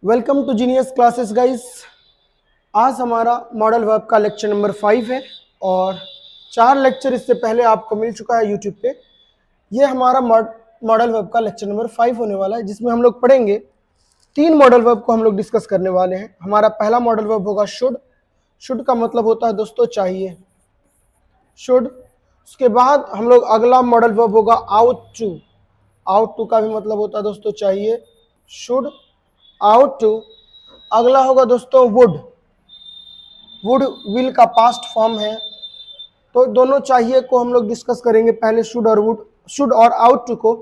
Welcome to genius classes guys. आज हमारा model verb का लेक्चर नंबर 5 है और 4 लेक्चर इससे पहले आपको मिल चुका है यूट्यूब पे। ये हमारा मॉडल वर्ब का लेक्चर नंबर 5 होने वाला है, जिसमें हम लोग पढ़ेंगे 3 मॉडल वर्ब को हम लोग डिस्कस करने वाले हैं। हमारा पहला मॉडल वर्ब होगा शुड। शुड का मतलब होता है दोस्तों चाहिए, शुड। उसके बाद हम लोग अगला मॉडल वर्ब होगा आउट टू। आउट टू का भी मतलब होता है दोस्तों चाहिए, शुड, आउट टू। अगला होगा दोस्तों वुड। वुड विल का पास्ट फॉर्म है, तो दोनों चाहिए को हम लोग डिस्कस करेंगे, पहले शुड और वुड, शुड और आउट टू को।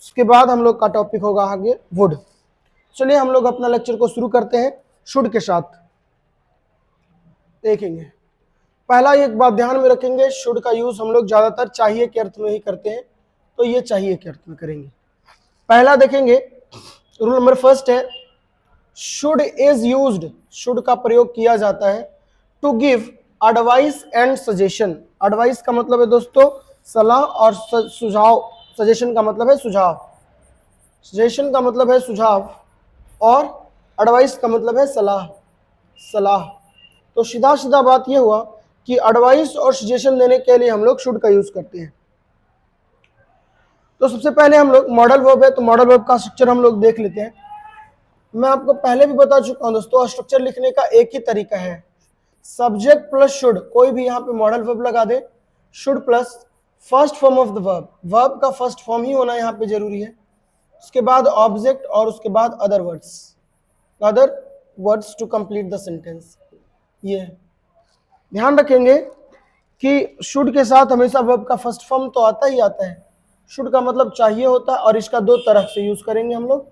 उसके बाद हम लोग का टॉपिक होगा आगे वुड। चलिए हम लोग अपना लेक्चर को शुरू करते हैं शुड के साथ। देखेंगे पहला एक बात ध्यान में रखेंगे, शुड का यूज हम लोग ज्यादातर चाहिए के अर्थ में ही करते हैं, तो ये चाहिए के अर्थ में करेंगे। पहला देखेंगे, रूल नंबर फर्स्ट है शुड इज यूज्ड। शुड का प्रयोग किया जाता है to give advice and suggestion. Advice का मतलब है दोस्तों सलाह और सुझाव। सजेशन का मतलब है सुझाव। सजेशन का मतलब है सुझाव और एडवाइस का मतलब है सलाह। सलाह तो सीधा सीधा बात यह हुआ कि एडवाइस और सजेशन देने के लिए हम लोग शुड का यूज करते हैं। तो सबसे पहले हम लोग मॉडल वर्ब है, तो मॉडल वर्ब का स्ट्रक्चर हम लोग देख लेते हैं। मैं आपको पहले भी बता चुका हूं दोस्तों, स्ट्रक्चर लिखने का एक ही तरीका है, सब्जेक्ट प्लस शुड। कोई भी यहाँ पे मॉडल वर्ब लगा दे, should plus first form of the verb. Verb का फर्स्ट फॉर्म ही होना यहाँ पे जरूरी है। उसके बाद ऑब्जेक्ट और उसके बाद other words to complete the sentence. ये ध्यान रखेंगे कि शुड के साथ हमेशा वर्ब का फर्स्ट फॉर्म तो आता ही आता है। शुड का मतलब चाहिए होता है और इसका दो तरह से यूज करेंगे हम लोग,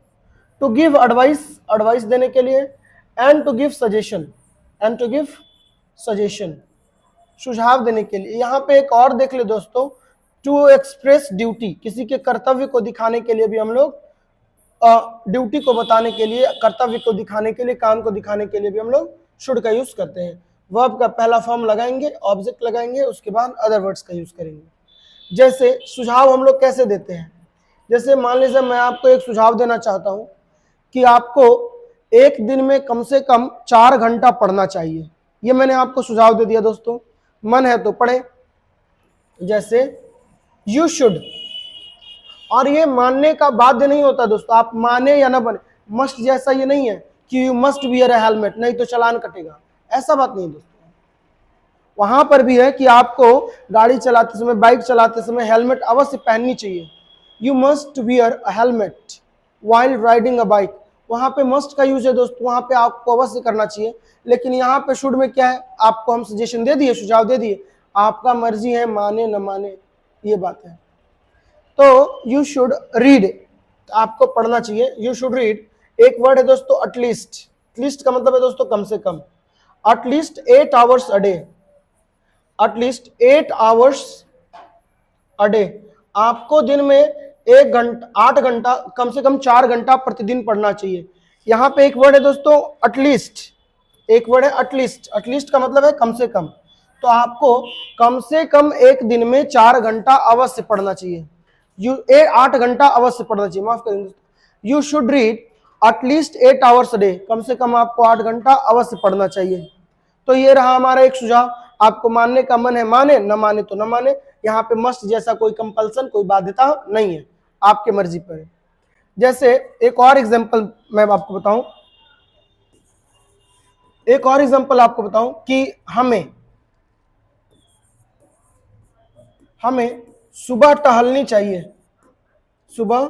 टू गिव एडवाइस, एडवाइस देने के लिए, and to give suggestion, and to give suggestion, सुझाव देने के लिए। यहाँ पे एक और देख ले दोस्तों, टू एक्सप्रेस ड्यूटी, किसी के कर्तव्य को दिखाने के लिए भी हम लोग, ड्यूटी को बताने के लिए, कर्तव्य को दिखाने के लिए, काम को दिखाने के लिए भी हम लोग शुड का यूज करते हैं। वर्ब का पहला फॉर्म लगाएंगे, ऑब्जेक्ट लगाएंगे, उसके बाद अदर वर्ड्स का यूज करेंगे। जैसे सुझाव हम लोग कैसे देते हैं, जैसे मान लीजिए मैं आपको एक सुझाव देना चाहता हूं कि आपको एक दिन में कम से कम 4 घंटा पढ़ना चाहिए। ये मैंने आपको सुझाव दे दिया दोस्तों, मन है तो पढ़े। जैसे यू शुड, और ये मानने का बाध्य नहीं होता दोस्तों, आप माने या ना बने, मस्ट जैसा ये नहीं है कि you must wear a helmet, नहीं तो चालान कटेगा, ऐसा बात नहीं दोस्तों। वहां पर भी है कि आपको गाड़ी चलाते समय, बाइक चलाते समय हेलमेट अवश्य पहननी चाहिए। You must wear a helmet while riding a bike, वहां पे मस्ट का यूज है दोस्तों, वहां पे आपको अवश्य करना चाहिए। लेकिन यहाँ पे शुड में क्या है, आपको हम सजेशन दे दिए, सुझाव दे दिए, आपका मर्जी है माने न माने, ये बात है। तो यू शुड रीड, आपको पढ़ना चाहिए, यू शुड रीड। एक वर्ड है दोस्तों एटलीस्ट। एटलीस्ट का मतलब है दोस्तों कम से कम, at least 8 hours a day, at least 8 hours a day. आपको दिन में 1 घंटा, 8 घंटा, कम से कम 4 घंटा प्रतिदिन पढ़ना चाहिए। यहाँ पे एक वर्ड है दोस्तों एटलीस्ट, एक वर्ड है एटलीस्ट। एटलीस्ट का मतलब है कम से कम, तो आपको कम से कम एक दिन में 4 घंटा अवश्य पढ़ना चाहिए। 8 घंटा अवश्य पढ़ना चाहिए, माफ करेंगे। You should read at least 8 hours day, कम से कम आपको 8 घंटा अवश्य पढ़ना चाहिए। तो ये रहा हमारा एक सुझाव, आपको मानने का मन है माने, न माने तो न माने। यहाँ पे मस्ट जैसा कोई कंपल्सन, कोई बाध्यता नहीं है, आपके मर्जी पर है। जैसे एक और एग्जांपल मैं आपको बताऊं, एक और एग्जांपल आपको बताऊं कि हमें सुबह टहलनी चाहिए, सुबह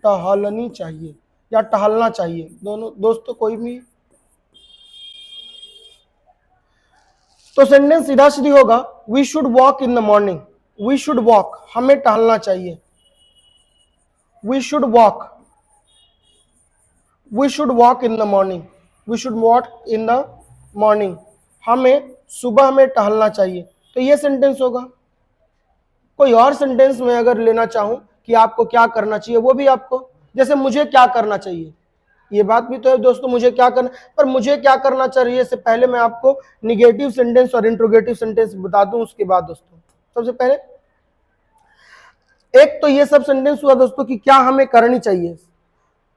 टहलनी चाहिए या टहलना चाहिए, दोनों दोस्तों कोई भी। तो सेंटेंस सीधा सीधी होगा we should walk in the morning. We should walk, हमें टहलना चाहिए, we should walk, we should walk in the morning, we should walk in the morning, हमें सुबह में टहलना चाहिए। तो ये सेंटेंस होगा। कोई और सेंटेंस में अगर लेना चाहूं कि आपको क्या करना चाहिए, वो भी आपको, जैसे मुझे क्या करना चाहिए, ये बात भी तो है दोस्तों, मुझे क्या करना, पर मुझे क्या करना चाहिए से पहले मैं आपको निगेटिव सेंटेंस और इंट्रोगेटिव सेंटेंस बता दूं। उसके बाद दोस्तों सबसे पहले एक तो ये सब सेंटेंस हुआ दोस्तों कि क्या हमें करनी चाहिए,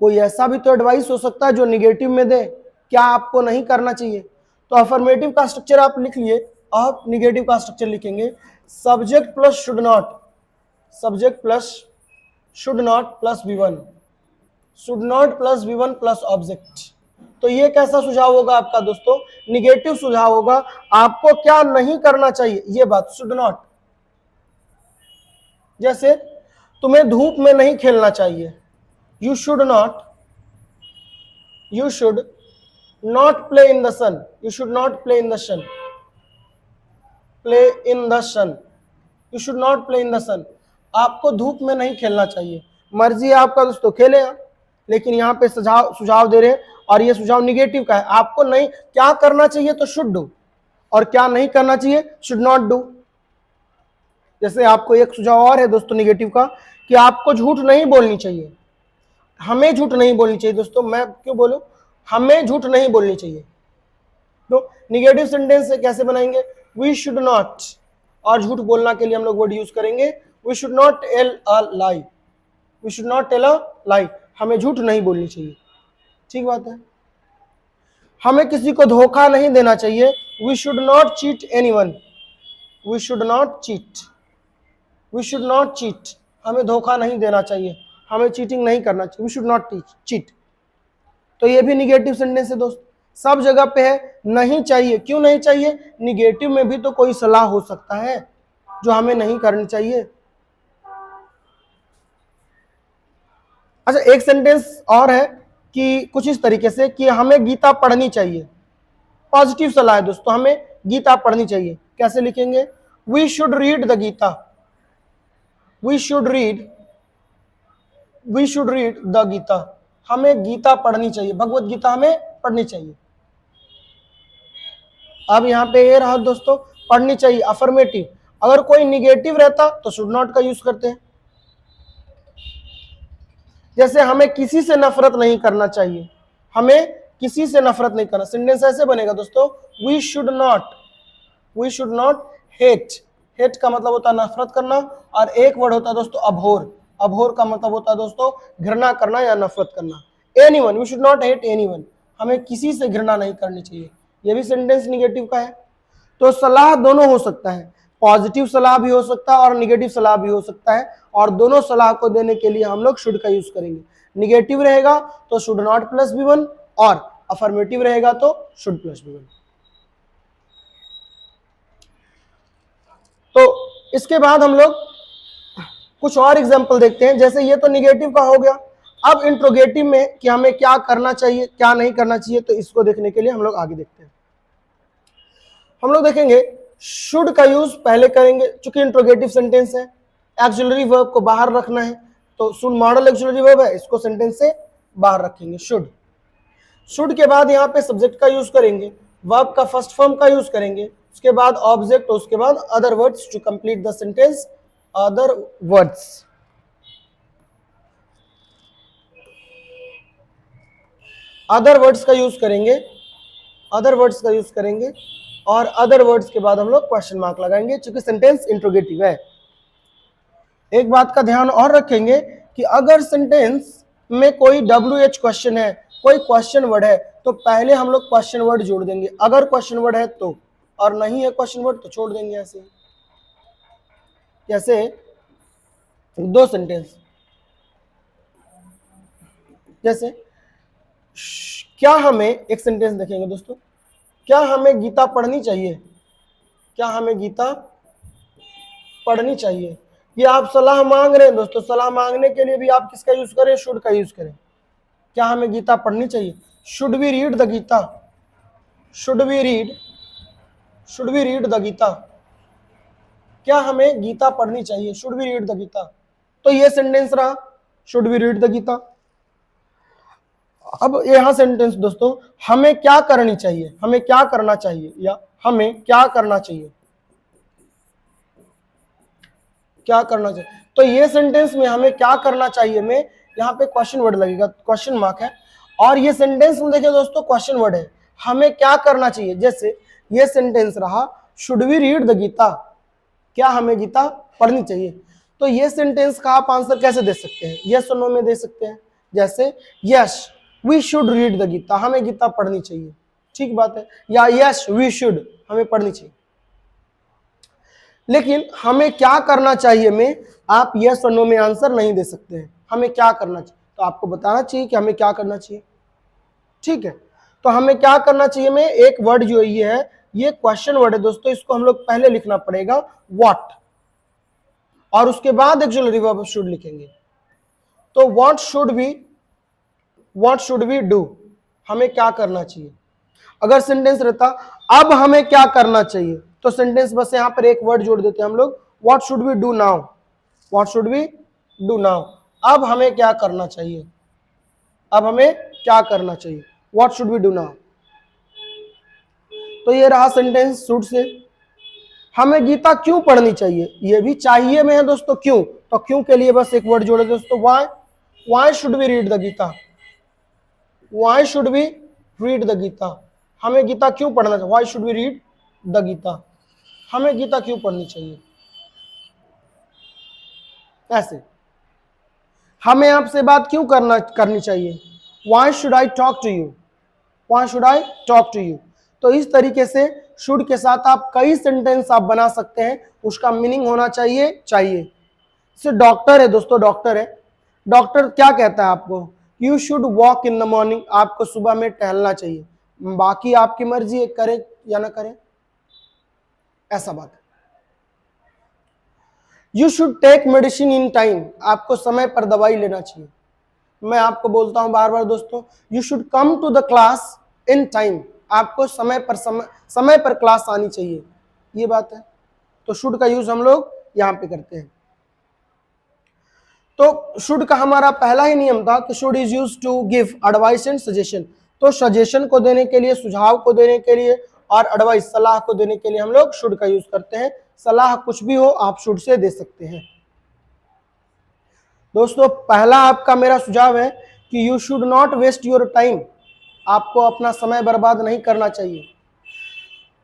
कोई ऐसा भी तो एडवाइस हो सकता है जो निगेटिव में दे, क्या आपको नहीं करना चाहिए। तो अफर्मेटिव का स्ट्रक्चर आप लिख लिए, आप निगेटिव का स्ट्रक्चर लिखेंगे subject plus should not, subject plus should not plus V1, should not plus V1 plus object. तो ये कैसा सुझाव होगा आपका दोस्तों, निगेटिव सुझाव होगा। आपको क्या नहीं करना चाहिए, ये बात शुड नॉट। जैसे तुम्हें धूप में नहीं खेलना चाहिए, you should not play in the sun, you should not play in the sun, play in the sun, you should not play in the sun. आपको धूप में नहीं खेलना चाहिए, मर्जी है आपका दोस्तों खेले, लेकिन यहाँ पे सुझाव दे रहे हैं और ये सुझाव निगेटिव का है। आपको नहीं क्या करना चाहिए तो शुड डू, और क्या नहीं करना चाहिए शुड नॉट डू। जैसे आपको एक सुझाव और है दोस्तों निगेटिव का, कि आपको झूठ नहीं बोलनी चाहिए, हमें झूठ नहीं बोलनी चाहिए। दोस्तों मैं क्यों बोलूं, हमें झूठ नहीं बोलनी चाहिए। तो निगेटिव सेंटेंस से कैसे बनाएंगे, वी शुड नॉट, और झूठ बोलना के लिए हम लोग वर्ड यूज करेंगे we should not tell a lie, we should not tell a lie, हमें झूठ नहीं बोलनी चाहिए। ठीक बात है। हमें किसी को धोखा नहीं देना चाहिए, we should not cheat anyone, we should not cheat, we should not cheat, हमें धोखा नहीं देना चाहिए, हमें चीटिंग नहीं करना चाहिए, वी शुड नॉट चीट। तो ये भी निगेटिव सेंटेंस है दोस्त, सब जगह पे है नहीं चाहिए। क्यों नहीं चाहिए, निगेटिव में भी तो कोई सलाह हो सकता है जो हमें नहीं करनी चाहिए। अच्छा एक सेंटेंस और है कि कुछ इस तरीके से कि हमें गीता पढ़नी चाहिए, पॉजिटिव सलाह है दोस्तों, हमें गीता पढ़नी चाहिए। कैसे लिखेंगे, we should read the Gita, we should read the Gita, हमें गीता पढ़नी चाहिए, भगवत गीता हमें पढ़नी चाहिए। अब यहाँ पे ये रहा दोस्तों पढ़नी चाहिए अफर्मेटिव। अगर कोई निगेटिव रहता तो शुड नॉट का यूज करते हैं। जैसे हमें किसी से नफरत नहीं करना चाहिए, हमें किसी से नफरत नहीं करना, सेंटेंस ऐसे बनेगा दोस्तों, we should not hate, hate का मतलब होता है नफरत करना, और एक वर्ड होता है दोस्तों अभोर, अभोर का मतलब होता है दोस्तों घृणा करना या नफरत करना। Anyone, we should not hate anyone, हमें किसी से घृणा नहीं करनी चाहिए। ये भी सेंटेंस निगेटिव का है। तो सलाह दोनों हो सकता है, पॉजिटिव सलाह भी हो सकता है और निगेटिव सलाह भी हो सकता है, और दोनों सलाह को देने के लिए हम लोग शुड का यूज करेंगे। निगेटिव रहेगा तो शुड नॉट प्लस V1, और अफर्मेटिव रहेगा तो शुड प्लस V1। तो इसके बाद हम लोग कुछ और एग्जाम्पल देखते हैं। जैसे ये तो निगेटिव का हो गया, अब इंट्रोगेटिव में कि हमें क्या करना चाहिए क्या नहीं करना चाहिए, तो इसको देखने के लिए हम लोग आगे देखते हैं। हम लोग देखेंगे शुड का यूज पहले करेंगे, चूंकि इंट्रोगेटिव सेंटेंस है, एक्सिलरी वर्ब को बाहर रखना है, तो शुड मॉडल एक्सिलरी वर्ब है, इसको सेंटेंस से बाहर रखेंगे शुड। शुड के बाद यहाँ पे सब्जेक्ट का यूज करेंगे, वर्ब का फर्स्ट फॉर्म का यूज करेंगे, उसके बाद ऑब्जेक्ट, उसके बाद other words to complete the sentence, other words. Other words का यूज करेंगे, अदर वर्ड्स का यूज करेंगे, और अदर वर्ड्स के बाद हम लोग क्वेश्चन मार्क लगाएंगे, चूंकि सेंटेंस इंट्रोगेटिव है। एक बात का ध्यान और रखेंगे कि अगर सेंटेंस में कोई WH क्वेश्चन है, कोई क्वेश्चन वर्ड है, तो पहले हम लोग क्वेश्चन वर्ड जोड़ देंगे, अगर क्वेश्चन वर्ड है तो, और नहीं है क्वेश्चन वर्ड तो छोड़ देंगे। ऐसे जैसे दो सेंटेंस, जैसे क्या हमें, एक सेंटेंस देखेंगे दोस्तों, क्या हमें गीता पढ़नी चाहिए, क्या हमें गीता पढ़नी चाहिए। ये आप सलाह मांग रहे हैं दोस्तों, सलाह मांगने के लिए भी आप किसका यूज करें, शुड का यूज करें। क्या हमें गीता पढ़नी चाहिए, should we read the Gita, should we read the Gita, क्या हमें गीता पढ़नी चाहिए, should we read the Gita. तो ये सेंटेंस रहा should we read the Gita. अब यहां सेंटेंस दोस्तों, हमें क्या करनी चाहिए, हमें क्या करना चाहिए, या हमें क्या करना चाहिए, क्या करना चाहिए। तो ये सेंटेंस में हमें क्या करना चाहिए में यहाँ पे क्वेश्चन वर्ड लगेगा, क्वेश्चन मार्क है, और ये सेंटेंस में देखिए दोस्तों क्वेश्चन वर्ड है, हमें क्या करना चाहिए। जैसे ये सेंटेंस रहा should we read the Gita, क्या हमें गीता पढ़नी चाहिए। तो ये सेंटेंस का आप आंसर कैसे दे सकते हैं, यस और नो में दे सकते हैं, जैसे yes we should read the Gita, हमें गीता पढ़नी चाहिए, ठीक बात है, या यस वी शुड, हमें पढ़नी चाहिए। लेकिन हमें क्या करना चाहिए में आप यस और नो में आंसर नहीं दे सकते हैं, हमें क्या करना चाहिए, तो आपको बताना चाहिए कि हमें क्या करना चाहिए, ठीक है। तो हमें क्या करना चाहिए में एक वर्ड जो ये है, ये क्वेश्चन वर्ड है दोस्तों, इसको हम लोग पहले लिखना पड़ेगा व्हाट, और उसके बाद एक्चुअली वर्ब शुड लिखेंगे। तो व्हाट शुड वी डू, हमें क्या करना चाहिए। अगर सेंटेंस रहता अब हमें क्या करना चाहिए, तो सेंटेंस बस यहां पर एक वर्ड जोड़ देते हैं हम लोग, what should we do now, what should we do now, अब हमें क्या करना चाहिए, अब हमें क्या करना चाहिए, what should we do now. तो ये रहा सेंटेंस शुड से। हमें गीता क्यों पढ़नी चाहिए, ये भी चाहिए में है दोस्तों, क्यों, तो क्यों के लिए बस एक वर्ड जोड़े दोस्तों, why should we read the Gita, why should we read the Gita, हमें गीता क्यों पढ़ना चाहिए, why should we read the Gita, हमें गीता क्यों पढ़नी चाहिए। ऐसे हमें आपसे बात क्यों करनी चाहिए, why should I talk to you, why should I talk to you. तो इस तरीके से शुड के साथ आप कई सेंटेंस आप बना सकते हैं, उसका मीनिंग होना चाहिए। जैसे डॉक्टर है दोस्तों, डॉक्टर है, डॉक्टर क्या कहता है आपको, you should walk in the morning, आपको सुबह में टहलना चाहिए, बाकी आपकी मर्जी है, करें या ना करें, ऐसा बात है। You should take medicine in time, आपको समय पर दवाई लेना चाहिए। मैं आपको बोलता हूं बार बार दोस्तों, you should come to the class in time, आपको समय पर क्लास आनी चाहिए, ये बात है। तो शुड का यूज हम लोग यहां पे करते हैं। तो शुड का हमारा पहला ही नियम था कि should is use to give advice and suggestion, तो सजेशन को देने के लिए, सुझाव को देने के लिए और एडवाइस सलाह को देने के लिए हम लोग शुड का यूज करते हैं। सलाह कुछ भी हो आप शुड से दे सकते हैं। दोस्तों पहला आपका मेरा सुझाव है कि you should not waste your time, आपको अपना समय बर्बाद नहीं करना चाहिए।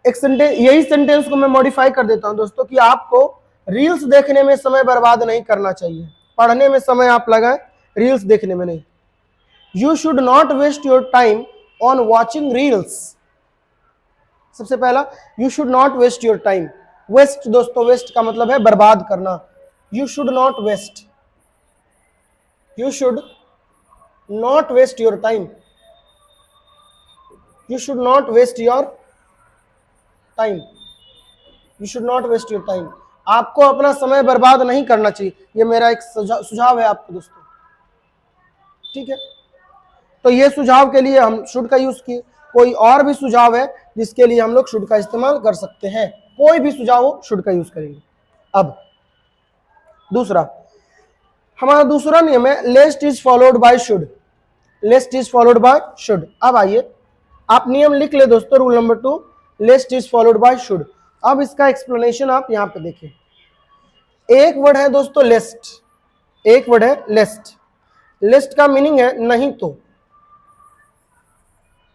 एक सेंटेंस, यही सेंटेंस को मैं मॉडिफाई कर देता हूं दोस्तों कि आपको रील्स देखने में समय बर्बाद नहीं करना चाहिए, पढ़ने में समय आप लगाएं, रील्स देखने में नहीं। You should not waste your time on watching reels. सबसे पहला you should not waste your time, waste दोस्तों, वेस्ट का मतलब है बर्बाद करना, you should not waste, you should not waste your time, you should not waste your time, you should not waste your time, आपको अपना समय बर्बाद नहीं करना चाहिए। ये मेरा एक सुझाव है आपको दोस्तों, ठीक है। तो ये सुझाव के लिए हम शुड का यूज किए। कोई और भी सुझाव है जिसके लिए हम लोग शुड का इस्तेमाल कर सकते हैं, कोई भी सुझाव हो शुड का यूज करेंगे। अब दूसरा, हमारा दूसरा नियम है lest is followed by should, lest is followed by should. अब आइए आप नियम लिख ले दोस्तों, rule number 2, lest is followed by should. अब इसका एक्सप्लेनेशन आप यहां पे देखें। एक वर्ड है दोस्तों लेस्ट, एक वर्ड है लेस्ट, लेस्ट का मीनिंग है नहीं तो,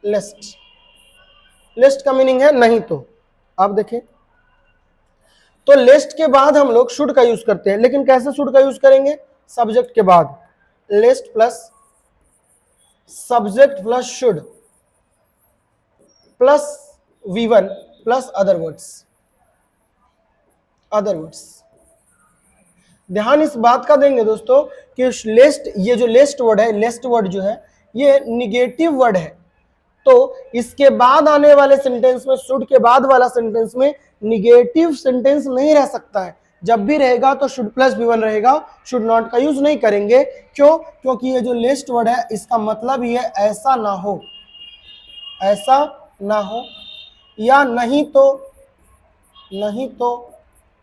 लेस्ट, लेस्ट का मीनिंग है नहीं तो। आप देखें तो लेस्ट के बाद हम लोग शुड का यूज करते हैं, लेकिन कैसे शुड का यूज करेंगे, सब्जेक्ट के बाद, lest plus subject plus should plus V1 plus other words, other words. ध्यान इस बात का देंगे दोस्तों कि लेस्ट, ये जो लेस्ट वर्ड है, लेस्ट वर्ड जो है ये निगेटिव वर्ड है, तो इसके बाद आने वाले सेंटेंस में, शुड के बाद वाला सेंटेंस में निगेटिव सेंटेंस नहीं रह सकता है। जब भी रहेगा तो शुड प्लस V1 रहेगा, शुड नॉट का यूज नहीं करेंगे। क्यों, क्योंकि ये जो लेस्ट वर्ड है इसका मतलब ये ऐसा ना हो, ऐसा ना हो, या नहीं तो, नहीं तो,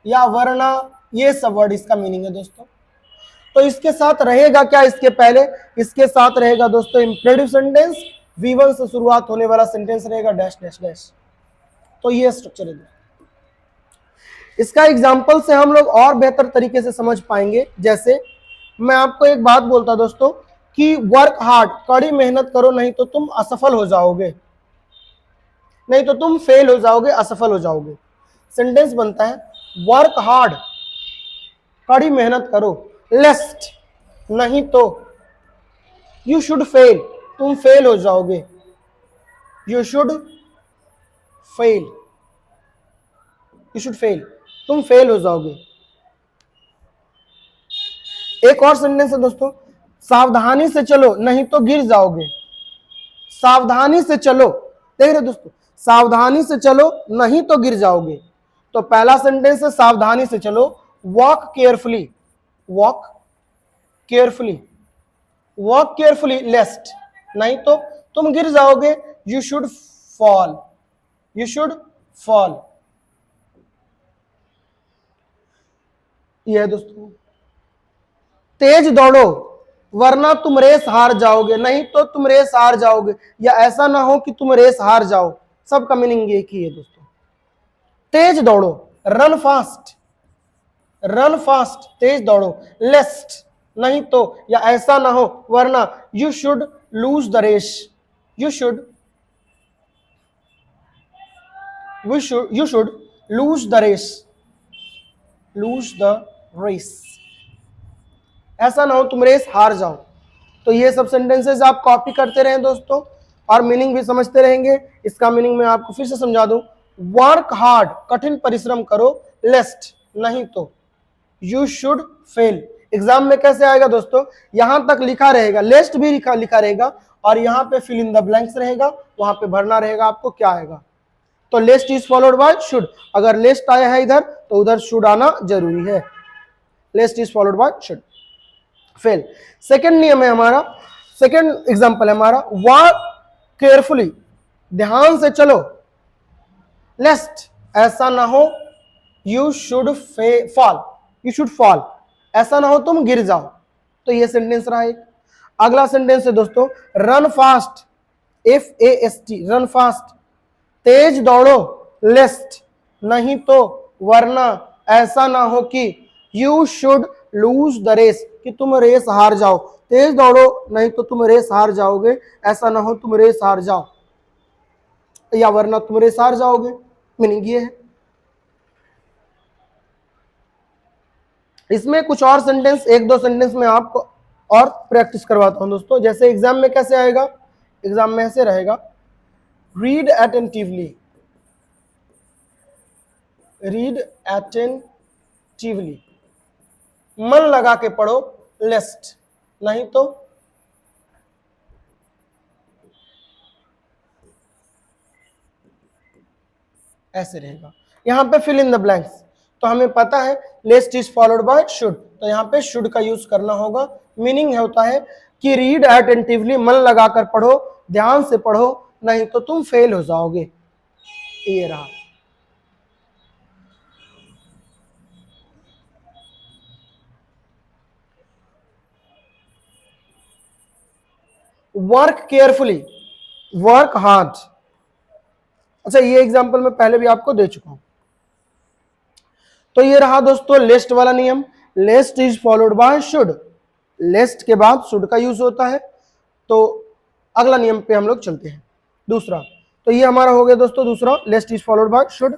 या वरना, ये सब वर्ड इसका मीनिंग है दोस्तों। तो इसके साथ रहेगा क्या, इसके पहले इसके साथ रहेगा दोस्तों इंपेरेटिव सेंटेंस, V1 से शुरुआत होने वाला सेंटेंस रहेगा डैश डैश डैश। तो ये स्ट्रक्चर है। इसका एग्जांपल से हम लोग और बेहतर तरीके से समझ पाएंगे। जैसे मैं आपको एक बात बोलता दोस्तों कि वर्क हार्ड, कड़ी मेहनत करो नहीं तो तुम असफल हो जाओगे, नहीं तो तुम फेल हो जाओगे, असफल हो जाओगे। सेंटेंस बनता है वर्क हार्ड, कड़ी मेहनत करो, लेस्ट नहीं तो, यू शुड फेल, तुम फेल हो जाओगे, you should fail, you should fail, तुम फेल हो जाओगे। एक और सेंटेंस है दोस्तों, सावधानी से चलो नहीं तो गिर जाओगे, सावधानी से चलो, देख रहे दोस्तों, सावधानी से चलो नहीं तो गिर जाओगे। तो पहला सेंटेंस है सावधानी से चलो, walk carefully, walk carefully, walk carefully lest, नहीं तो तुम गिर जाओगे, you should fall, you should fall. यह दोस्तों, तेज दौड़ो वरना तुम रेस हार जाओगे, नहीं तो तुम रेस हार जाओगे, या ऐसा ना हो कि तुम रेस हार जाओ, सबका मीनिंग एक ही है दोस्तों। तेज दौड़ो, रन फास्ट, रन फास्ट, तेज दौड़ो, लेस्ट, नहीं तो या ऐसा ना हो वरना, you should lose the race, you should you should lose the race, lose the race, ऐसा ना हो तुम रेस हार जाओ। तो ये सब सेंटेंसेस आप कॉपी करते रहें दोस्तों, और मीनिंग भी समझते रहेंगे। इसका मीनिंग मैं आपको फिर से समझा दूं, वर्क हार्ड, कठिन परिश्रम करो, लेस्ट, नहीं तो, यू शुड फेल। एग्जाम में कैसे आएगा दोस्तों, यहां तक लिखा रहेगा, लेस्ट भी लिखा रहेगा, और यहाँ पे फिल इन द ब्लैंक्स रहेगा, वहां पे भरना रहेगा आपको क्या आएगा। तो लेस्ट इज फॉलोड बाय शुड, अगर लेस्ट आया है इधर तो उधर शुड आना जरूरी है, lest is followed by should, fail. Second नियम है हमारा, सेकंड एग्जांपल है हमारा, वॉक केयरफुली, ध्यान से चलो, लेस्ट, ऐसा ना हो, you should fall, you should fall, ऐसा ना हो तुम गिर जाओ। तो ये सेंटेंस रहा एक। अगला सेंटेंस है दोस्तों, run fast, FAST, run fast, तेज दौड़ो, लेस्ट, नहीं तो वरना, ऐसा ना हो कि, you should lose the race, कि तुम रेस हार जाओ, तेज दौड़ो नहीं तो तुम रेस हार जाओगे, ऐसा ना हो तुम रेस हार जाओ, या वरना तुम रेस हार जाओगे, मीनिंग ये है। इसमें कुछ और सेंटेंस, एक दो सेंटेंस में आपको और प्रैक्टिस करवाता हूं दोस्तों। जैसे एग्जाम में कैसे आएगा, एग्जाम में ऐसे रहेगा, रीड अटेंटिवली, रीड अटेंटिवली, मन लगा के पढ़ो, लेस्ट, नहीं तो ऐसे रहेगा। यहां पे फिल इन द ब्लैंक्स, तो हमें पता है lest is followed by should, तो यहाँ पे शुड का यूज करना होगा। मीनिंग होता है कि रीड अटेंटिवली, मन लगाकर पढ़ो, ध्यान से पढ़ो, नहीं तो तुम फेल हो जाओगे। ये रहा। Work carefully, work hard. अच्छा, ये एग्जांपल मैं पहले भी आपको दे चुका हूं। तो ये रहा दोस्तों लेस्ट वाला नियम, लेस्ट इज फॉलोड बाय शुड, लेस्ट के बाद शुड का यूज होता है। तो अगला नियम पे हम लोग चलते हैं, दूसरा। तो ये हमारा हो गया दोस्तों दूसरा, lest is followed by should.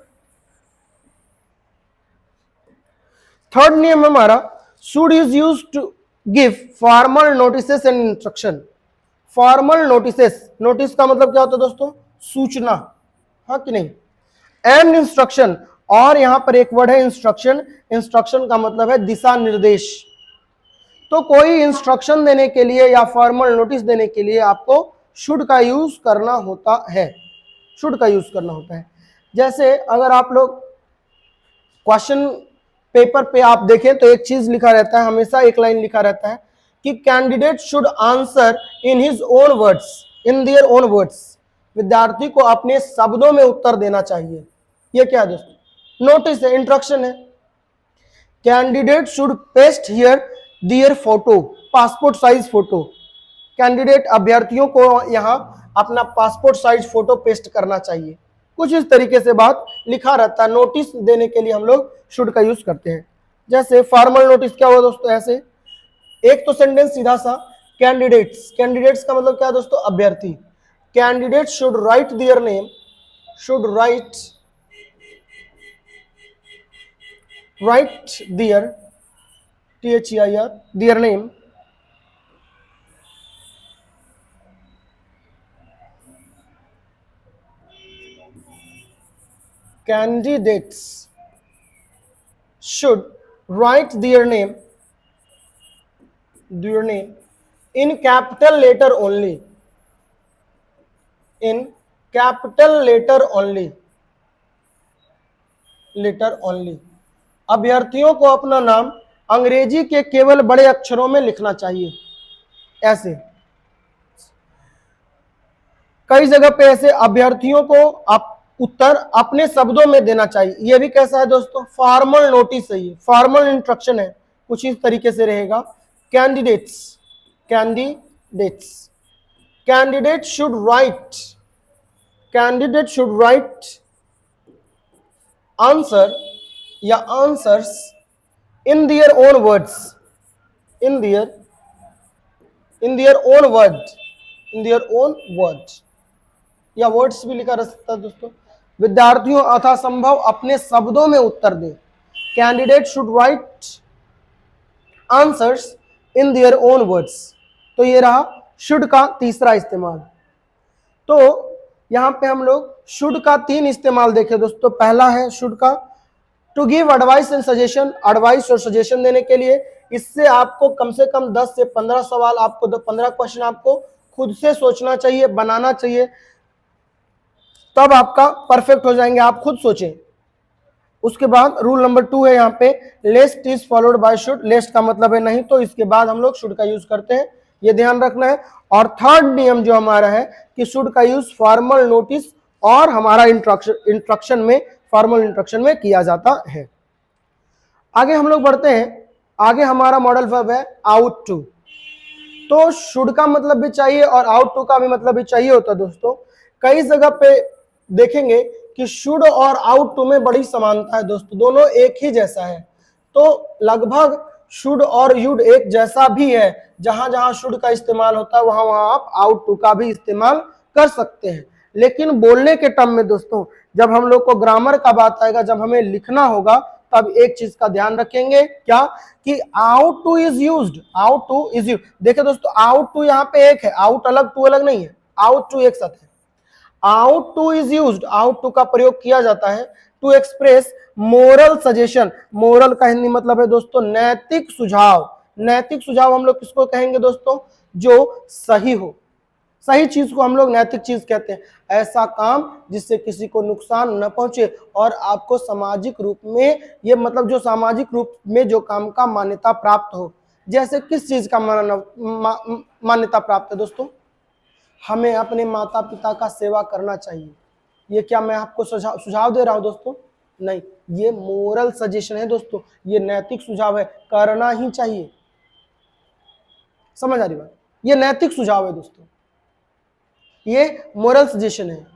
Third नियम हमारा, should is use to give formal notices and instruction. Formal notices, notice का मतलब क्या होता है दोस्तों, सूचना, हाँ कि नहीं, एंड इंस्ट्रक्शन, और यहां पर एक वर्ड है इंस्ट्रक्शन, इंस्ट्रक्शन का मतलब है दिशा निर्देश। तो कोई इंस्ट्रक्शन देने के लिए या फॉर्मल नोटिस देने के लिए आपको शुड का यूज करना होता है, शुड का यूज करना होता है। जैसे अगर आप लोग क्वेश्चन पेपर पे आप देखें तो एक चीज लिखा रहता है, हमेशा एक लाइन लिखा रहता है कि candidate should answer in his own words, in their own words, विद्यार्थी को अपने शब्दों में उत्तर देना चाहिए। ये क्या है दोस्तों, नोटिस है, इंस्ट्रक्शन है। Candidate should paste here their photo, passport size photo, candidate अभ्यर्थियों को यहाँ अपना पासपोर्ट साइज फोटो पेस्ट करना चाहिए। कुछ इस तरीके से बात लिखा रहता है, नोटिस देने के लिए हम लोग शुड का यूज करते हैं। जैसे फॉर्मल नोटिस क्या हुआ दोस्तों, ऐसे एक तो सेंटेंस सीधा सा, कैंडिडेट्स, कैंडिडेट्स का मतलब क्या है दोस्तों, अभ्यर्थी। Candidate should write their name, should write their THEIR their name candidates should write their name in capital letter only, in capital letter only, अभ्यर्थियों को अपना नाम अंग्रेजी के केवल बड़े अक्षरों में लिखना चाहिए। ऐसे कई जगह पे ऐसे अभ्यर्थियों को उत्तर अपने शब्दों में देना चाहिए। यह भी कैसा है दोस्तों, फॉर्मल नोटिस है, ये फॉर्मल इंस्ट्रक्शन है, कुछ इस तरीके से रहेगा। कैंडिडेट्स शुड राइट आंसर या answers in their own words, in their own word, या वर्ड्स भी लिखा रह सकता है दोस्तों। विद्यार्थियों यथासंभव अपने शब्दों में उत्तर दें। Candidate should right answers in their own words. तो ये रहा शुड का तीसरा इस्तेमाल। तो यहां पे हम लोग शुड का 3 इस्तेमाल देखे दोस्तों। पहला है शुड का to give advice and suggestion, advice और सजेशन देने के लिए। इससे आपको कम से कम 10 से 15 सवाल, आपको 15 क्वेश्चन आपको खुद से सोचना चाहिए, बनाना चाहिए, तब आपका परफेक्ट हो जाएंगे। आप खुद सोचें। उसके बाद रूल नंबर 2 है यहाँ पे, लेस्ट इज फॉलोड बाय शुड। लेस्ट का मतलब है नहीं, तो इसके बाद हम लोग शुड का यूज करते हैं, ये ध्यान रखना है। और थर्ड नियम जो हमारा है कि शुड का यूज फॉर्मल नोटिस और हमारा इंस्ट्रक्शन में, फॉर्मल इंस्ट्रक्शन में किया जाता है। आगे हम लोग बढ़ते हैं। आगे हमारा मॉडल वर्ब है आउट टू। तो शुड का मतलब भी चाहिए और आउट टू का भी मतलब भी चाहिए होता है दोस्तों। कई जगह पे देखेंगे कि शुड और आउट टू में बड़ी समानता है दोस्तों, दोनों एक ही जैसा है। तो लगभग शुड और यूड एक जैसा भी है। जहां जहां शुड का इस्तेमाल होता है वहां वहां आप आउट टू का भी इस्तेमाल कर सकते हैं। लेकिन बोलने के टर्म में दोस्तों, जब हम लोग को ग्रामर का बात आएगा, जब हमें लिखना होगा, तब एक चीज का ध्यान रखेंगे, क्या कि out to is used. Ought to is used. देखिए दोस्तों, आउट टू यहाँ पे एक है, आउट अलग टू अलग नहीं है, आउट टू एक साथ है। Ought to is used, ought to का प्रयोग किया जाता है to express moral suggestion. Moral का हिंदी मतलब है दोस्तों नैतिक सुझाव। नैतिक सुझाव हम लोग किसको कहेंगे दोस्तों, जो सही हो। सही चीज को हम लोग नैतिक चीज कहते हैं। ऐसा काम जिससे किसी को नुकसान न पहुंचे और आपको सामाजिक रूप में, ये मतलब जो सामाजिक रूप में जो काम का मान्यता प्राप्त हो। जैसे किस चीज का मान्यता प्राप्त है दोस्तों, हमें अपने माता पिता का सेवा करना चाहिए। ये क्या मैं आपको सुझाव दे रहा हूं दोस्तों? नहीं, ये मोरल सजेशन है दोस्तों, ये नैतिक सुझाव है, करना ही चाहिए। समझ आ रही बात? ये नैतिक सुझाव है दोस्तों, ये मोरल सजेशन है।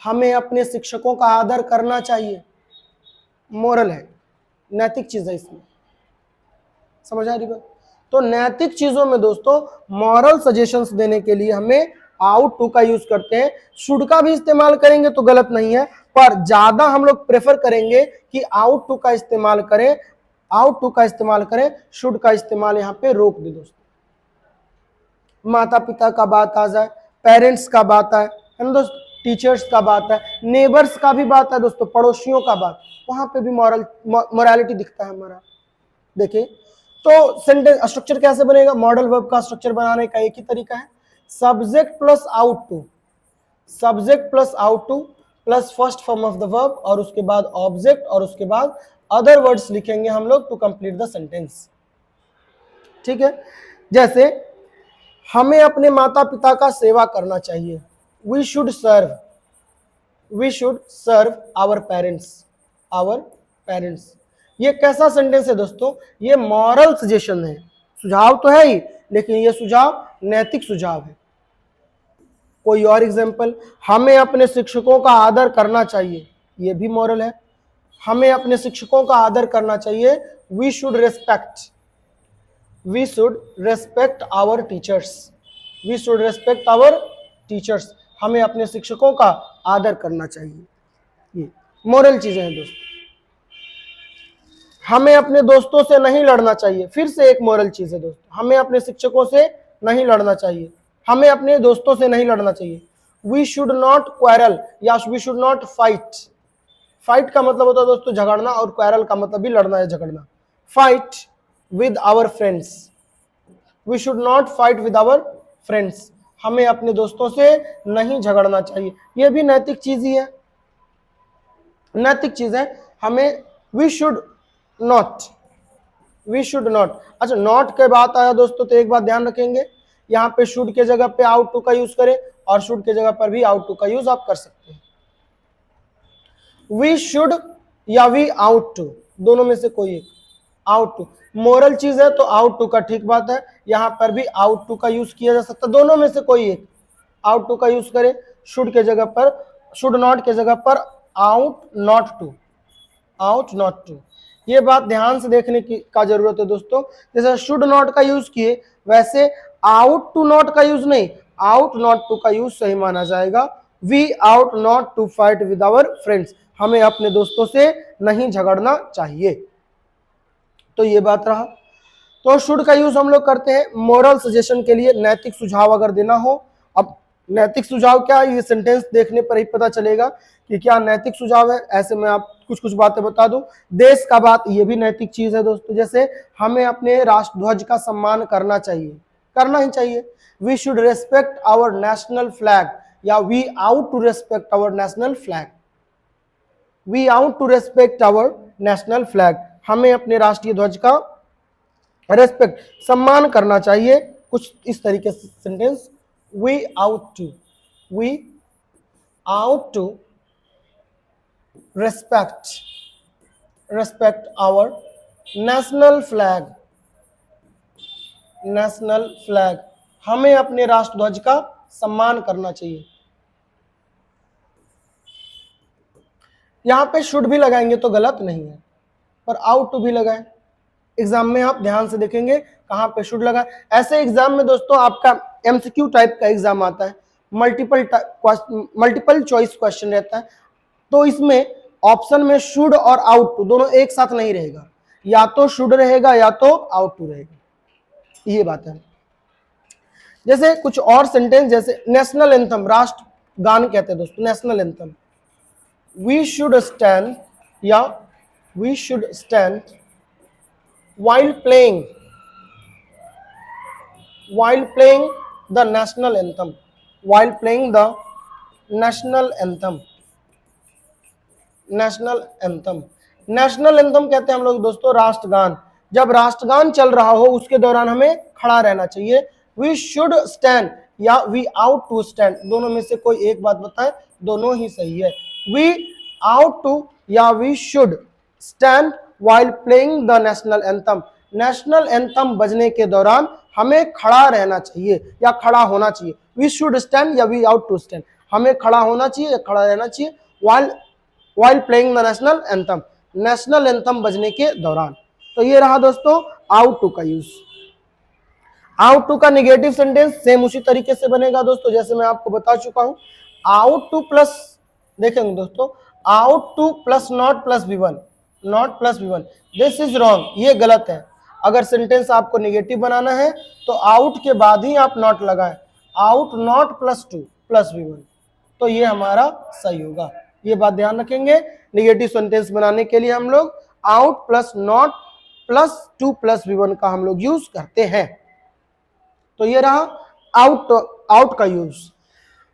हमें अपने शिक्षकों का आदर करना चाहिए, मोरल है, नैतिक चीज है इसमें। समझ आ रही बात? तो नैतिक चीजों में दोस्तों मॉरल सजेशंस देने के लिए हमें आउट टू का यूज करते हैं। शुड का भी इस्तेमाल करेंगे तो गलत नहीं है, पर ज्यादा हम लोग प्रेफर करेंगे कि आउट टू का इस्तेमाल करें, आउट टू का इस्तेमाल करें, शुड का इस्तेमाल यहाँ पे रोक दे दोस्तों। माता पिता का बात आ जाए, पेरेंट्स का बात है ना दोस्तों, टीचर्स का बात है, नेबर्स का भी बात है दोस्तों, पड़ोसियों का बात, वहां पे भी मोरालिटी दिखता है हमारा। देखिए तो सेंटेंस स्ट्रक्चर कैसे बनेगा, मॉडल वर्ब का स्ट्रक्चर बनाने का एक ही तरीका है, subject plus ought to, subject plus ought to plus first form of the verb, और उसके बाद ऑब्जेक्ट, और उसके बाद अदर वर्ड्स लिखेंगे हम लोग टू कंप्लीट द सेंटेंस। ठीक है, जैसे हमें अपने माता पिता का सेवा करना चाहिए, we should serve our parents, ये कैसा सेंटेंस है दोस्तों, ये मॉरल सजेशन है। सुझाव तो है ही, लेकिन ये सुझाव नैतिक सुझाव है। कोई और एग्जांपल, हमें अपने शिक्षकों का आदर करना चाहिए, ये भी मॉरल है। हमें अपने शिक्षकों का आदर करना चाहिए, we should respect our teachers, हमें अपने शिक्षकों का आदर करना चाहिए। ये मॉरल चीजें हैं दोस्तों। हमें अपने दोस्तों से नहीं लड़ना चाहिए, फिर से एक मॉरल चीज है दोस्तों, हमें अपने शिक्षकों से नहीं लड़ना चाहिए, हमें अपने दोस्तों से नहीं लड़ना चाहिए। वी शुड नॉट क्वारल या we should not fight fight का मतलब होता है दोस्तों झगड़ना, और क्वारल का मतलब भी लड़ना या झगड़ना। Fight with our friends, we should not fight with our friends, हमें अपने दोस्तों से नहीं झगड़ना चाहिए। यह भी नैतिक चीज ही है, नैतिक चीज है। हमें we should not, we should not. अच्छा, नॉट के बात आया दोस्तों तो एक बात ध्यान रखेंगे, यहाँ पे शुड के जगह पे आउट टू का यूज करें और शुड के जगह पर भी आउट टू का यूज आप कर सकते हैं। वी शुड या वी आउट टू, दोनों में से कोई एक। आउट टू मोरल चीज है तो आउट टू का ठीक बात है, यहां पर भी आउट टू का यूज किया जा सकता है, दोनों में से कोई एक आउट टू का यूज करें। शुड के जगह पर, शुड नॉट के जगह पर ought not to, ought not to. ये बात ध्यान से देखने की का जरूरत है दोस्तों। जैसे शुड नॉट का यूज किए वैसे आउट टू नॉट का यूज नहीं, आउट नॉट टू का यूज सही माना जाएगा। We ought not to fight with our friends, हमें अपने दोस्तों से नहीं झगड़ना चाहिए। तो ये बात रहा। तो शुड का यूज हम लोग करते हैं मोरल सजेशन के लिए, नैतिक सुझाव अगर देना हो। अब नैतिक सुझाव क्या है, ये सेंटेंस देखने पर ही पता चलेगा कि क्या नैतिक सुझाव है। ऐसे में आप कुछ कुछ बातें बता दूं। देश का बात, ये भी नैतिक चीज है दोस्तों। जैसे हमें अपने राष्ट्रध्वज का सम्मान करना चाहिए, करना ही चाहिए। We should respect our national flag, या we ought to respect our national flag, we ought to respect our national flag, हमें अपने राष्ट्रीय ध्वज का रेस्पेक्ट, सम्मान करना चाहिए। कुछ इस तरीके से sentence, we ought to, we ought to respect, respect our national flag, national flag, हमें अपने राष्ट्रध्वज का सम्मान करना चाहिए। यहां पे शुड भी लगाएंगे तो गलत नहीं है, पर आउट टू भी लगाएं। एग्जाम में आप ध्यान से देखेंगे कहां पे शुड लगा। ऐसे एग्जाम में दोस्तों आपका एमसीक्यू टाइप का एग्जाम आता है, मल्टीपल चॉइस क्वेश्चन रहता है, तो इसमें ऑप्शन में शुड और आउट टू दोनों एक साथ नहीं रहेगा, या तो शुड रहेगा या तो आउट टू रहेगा, ये बात है। जैसे कुछ और सेंटेंस, जैसे नेशनल एंथम, राष्ट्र गान कहते हैं दोस्तों, national anthem. We should stand, या we should stand while playing the national anthem, while playing the national anthem, national anthem, national anthem कहते हैं हम लोग दोस्तों राष्ट्रगान। जब राष्ट्रगान चल रहा हो उसके दौरान हमें खड़ा रहना चाहिए। we should stand या we out to stand, दोनों में से कोई एक बात बताएं, दोनों ही सही है। we out to या we should stand while playing the national anthem, national anthem बजने के दौरान हमें खड़ा रहना चाहिए या खड़ा होना चाहिए। वी शुड स्टैंड या वी आउट टू स्टैंड, हमें खड़ा होना चाहिए या खड़ा रहना चाहिए while playing the national anthem, national anthem बजने के दौरान। तो ये रहा दोस्तों आउट टू का यूज। आउट टू का नेगेटिव सेंटेंस सेम उसी तरीके से बनेगा दोस्तों, जैसे मैं आपको बता चुका हूं। आउट टू प्लस, देखेंगे दोस्तों, out to plus not plus V1, not plus V1, this is wrong, ये गलत है। अगर सेंटेंस आपको नेगेटिव बनाना है तो आउट के बाद ही आप नॉट लगाएं, out not plus two plus V1, तो ये हमारा सही होगा। ये बात ध्यान रखेंगे, नेगेटिव सेंटेंस बनाने के लिए हम लोग out plus not plus two plus V1 का हम लोग यूज करते हैं। तो ये रहा आउट का यूज।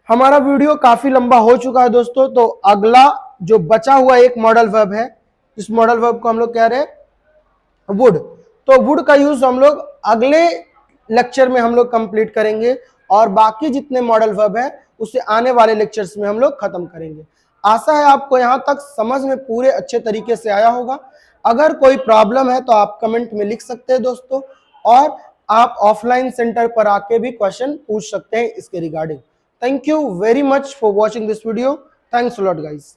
हमारा वीडियो काफी लंबा हो चुका है दोस्तों, तो अगला जो बचा हुआ एक मॉडल वर्ब है, इस मॉडल वर्ब को हम लोग कह रहे हैं वुड। तो वुड का यूज हम लोग अगले लेक्चर में हम लोग कंप्लीट करेंगे, और बाकी जितने मॉडल वर्ब है उसे आने वाले लेक्चर्स में हम लोग खत्म करेंगे। आशा है आपको यहाँ तक समझ में पूरे अच्छे तरीके से आया होगा। अगर कोई प्रॉब्लम है तो आप कमेंट में लिख सकते हैं दोस्तों, और आप ऑफलाइन सेंटर पर आके भी क्वेश्चन पूछ सकते हैं इसके regarding. Thank you very much for watching this video. Thanks a lot guys.